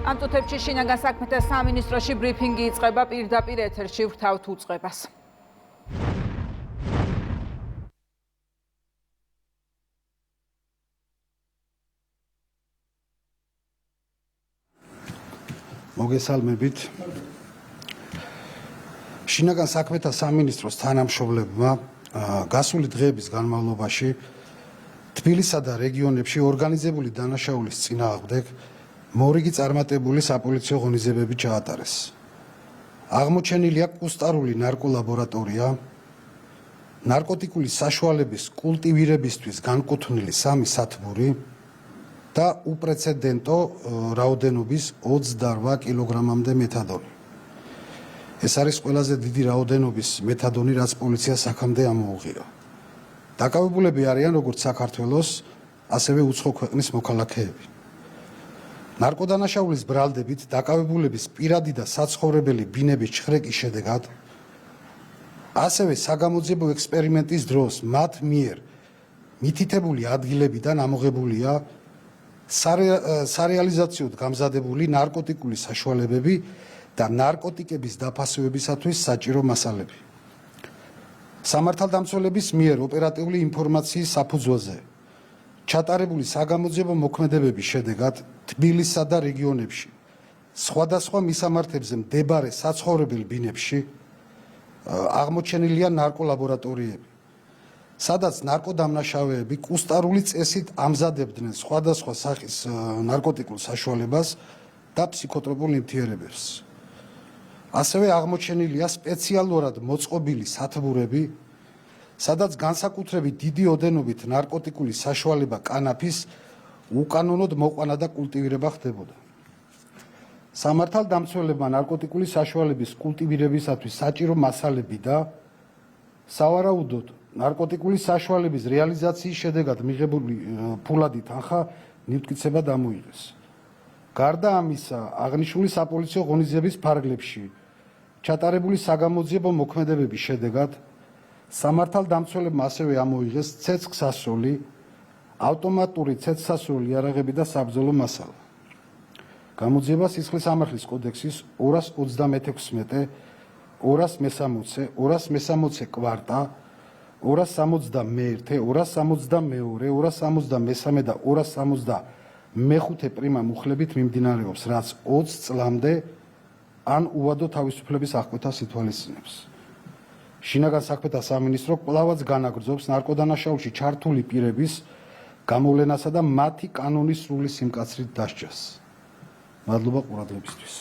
ამ წუთებში შინაგან საქმეთა სამინისტროში ბრიფინგი იწყება პირდაპირ ეთერში ვრთავთ უწყებას. მოგესალმებით. შინაგან საქმეთა სამინისტროს თანამშრომლებმა გასული დღეების განმავლობაში თბილისსა და რეგიონებში ორგანიზებული დანაშაულის წინააღმდეგ მორიგი წარმატებული საპოლიციო ღონისძიებები ჩაატარეს. აღმოჩენილია კუსტარული ნარკოლაბორატორია, ნარკოტიკული საშუალების კულტივირებისთვის განკუთვნილი 3 სათბური და უპრეცედენტო რაოდენობის 28 კილოგრამამდე მეთადონი. ეს არის ყველაზე დიდი რაოდენობის მეთადონი, რაც პოლიციას აქამდე ამოუღია. დაკავებულები არიან როგორც საქართველოს, ასევე უცხო ქვეყნის მოქალაქეები. ნარკოდანაშაულის ბრალდებით დაკავებულების პირადი და საცხოვრებელი ბინების ჩხრეკის შედეგად, ასევე საგამოძიებო ექსპერიმენტის დროს მათ მიერ მითითებული ადგილებიდან ამოღებულია სარეალიზაციოდ გამზადებული ნარკოტიკული საშუალებები და ნარკოტიკების დაფასებებისათვის საჭირო მასალები. სამართალდამცველების მიერ ოპერატიული ინფორმაციის საფუძველზე ჩატარებული საგამოძიებო მოქმედებების შედეგად თბილისსა და რეგიონებში სხვადასხვა მისამართებზე მდებარე საცხოვრებელ ბინებში აღმოჩენილია ნარკოლაბორატორიები, სადაც ნარკოდამნაშავეები კუსტარული წესით ამზადებდნენ სხვადასხვა სახის ნარკოტიკულ საშუალებას და ფსიქოტროპულ ნივთიერებებს. ასევე აღმოჩენილია სპეციალურად მოწყობილი სათბურები, სადაც განსაკუთრებით დიდი ოდენობით ნარკოტიკული საშუალება კანაფის უკანონოდ მოყვანა და კულტივირება ხდებოდა. სამართალდამცველებმა ნარკოტიკული საშუალების კულტივირებისათვის საჭირო მასალები და სავარაუდოდ ნარკოტიკული საშუალების რეალიზაციის შედეგად მიღებული ფულადი თანხა ნივთკიცება დამოიღეს. გარდა ამისა, აღნიშნული საპოლიციო ღონისძიების ფარგლებში ჩატარებული საგამოძიებო მოქმედებების შედეგად სამართალდამცველებმა ასევე ამოიღეს ცეცხლსასროლი, ავტომატური ცეცხლსასროლი იარაღები და საბრძოლო მასალა. გამოძიება სისხლის ამართლის კოდექსის 226, 260, 260 კვარტა, 261, 262, 263 და 265 პრიმა მუხლებით მიმდინარეობს, რაც 20 წლამდე ან უვადო თავისუფლების აღკვეთას ითვალისწინებს. შინაგან საქმეთა სამინისტრო კვლავაც განაგრძობს ნარკოდანაშაულში ჩართული პირების გამოვლენასა და მათი კანონის სრული სიმკაცრით დასჯას. მადლობა ყურადღებისთვის.